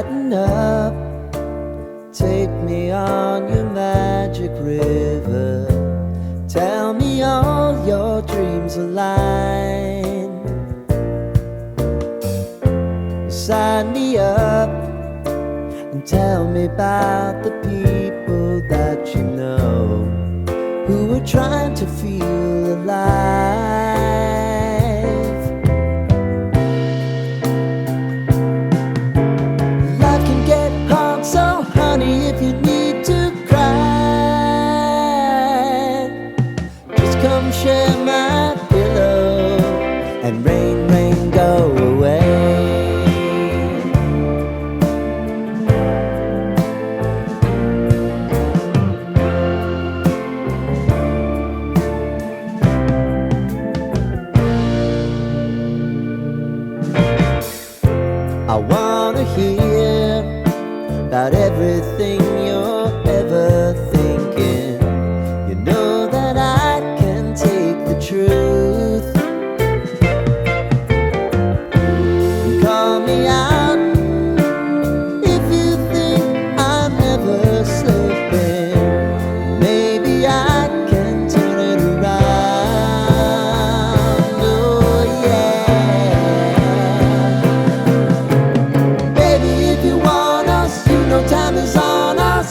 lighten up. Take me on your magic river. Tell me all your dreams align. Sign me up and tell me about the people that you know who are trying to feel alive. Life can get hard, so honey, if you need to cry, just come share my pillow and rain, rain, go away. I wanna hear about everything you're ever thinking. You know that I can take the truth. And call me out if you think I'm ever slipping. Maybe I can turn it around. Oh yeah. Time is on our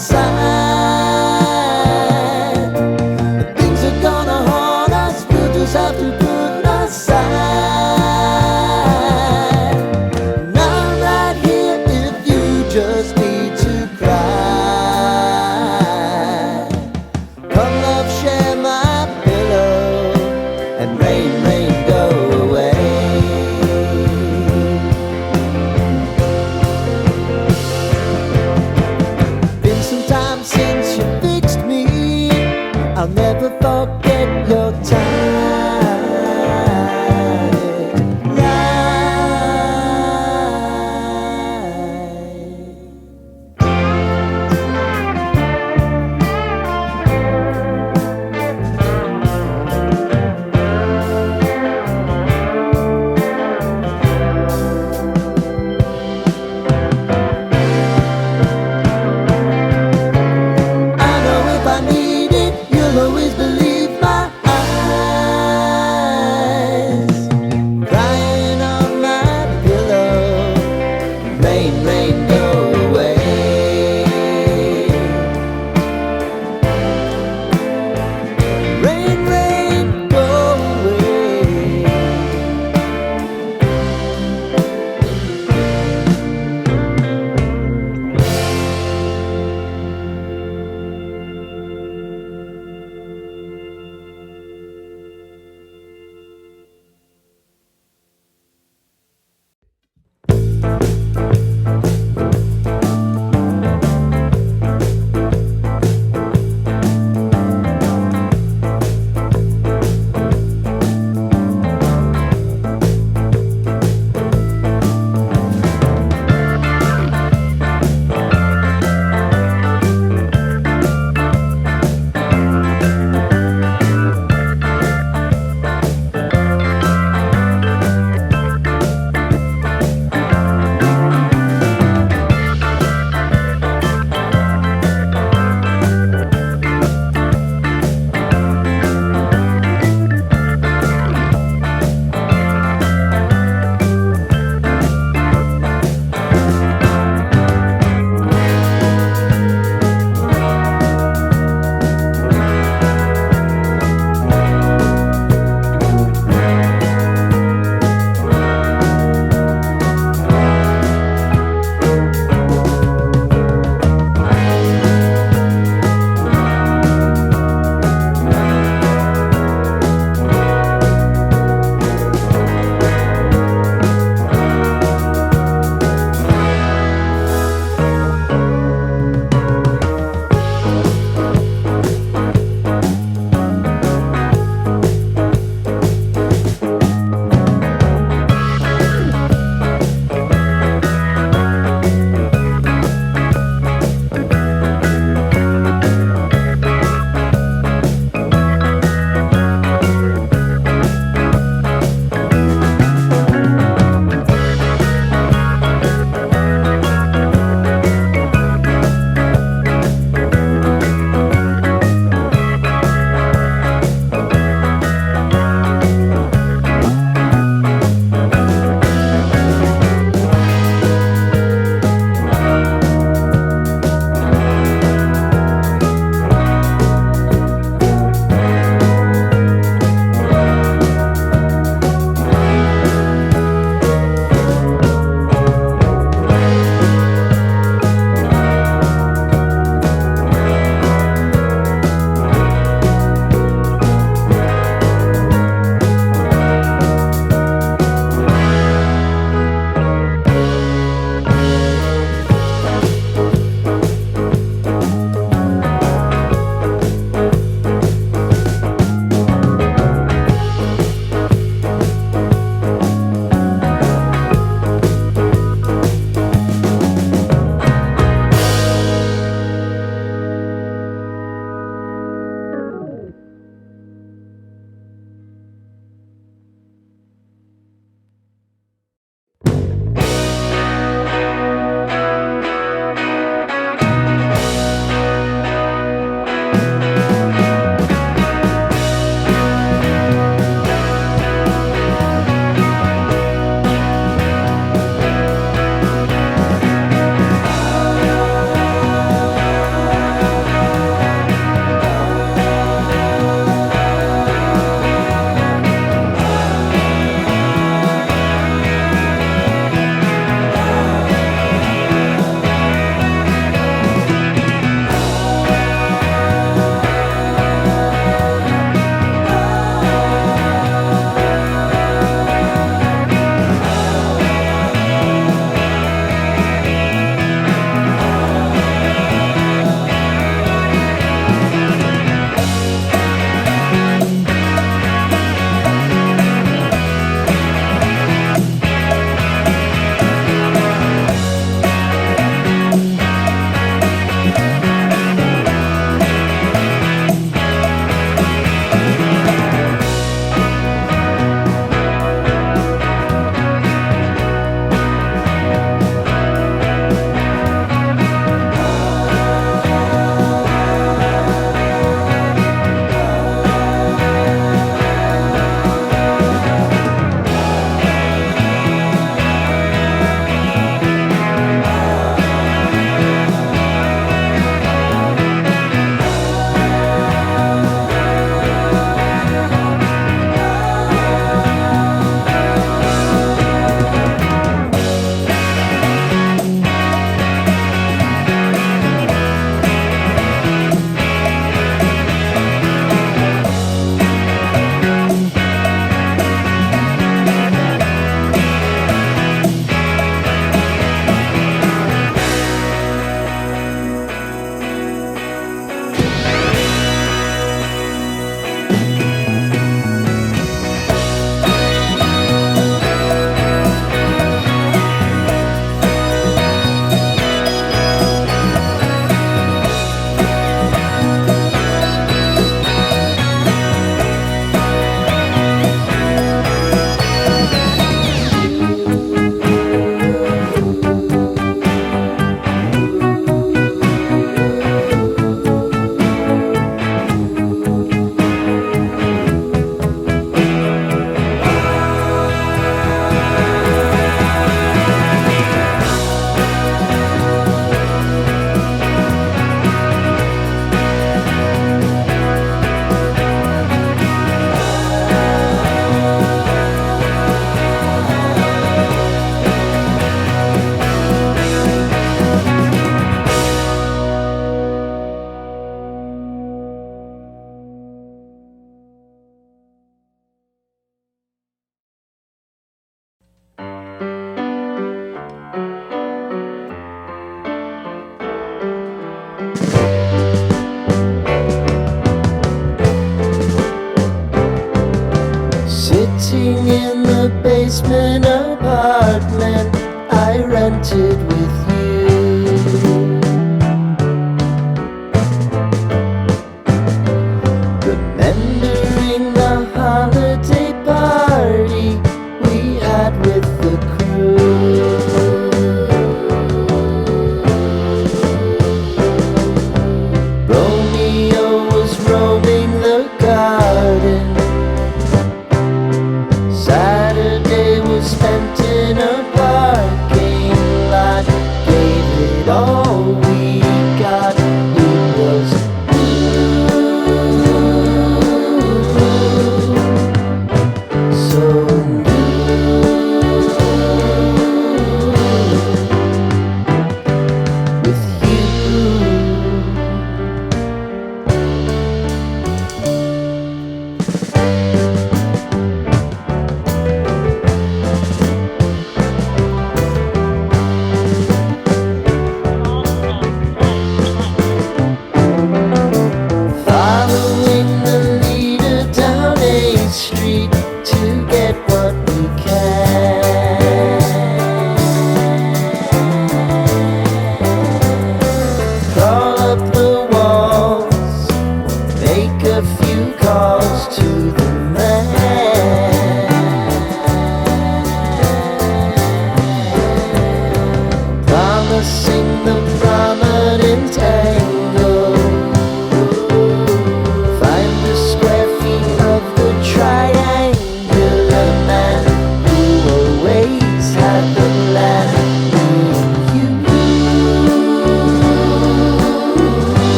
I rented with you. Remembering the holiday party we had with the crew. Romeo was roaming the garden. Saturday was spent in a parking lot. Gave it all we got. It was so with you. Following the leader down 8th Street to get what we can. Crawl up the walls, make a few calls to the man. Promising the prominent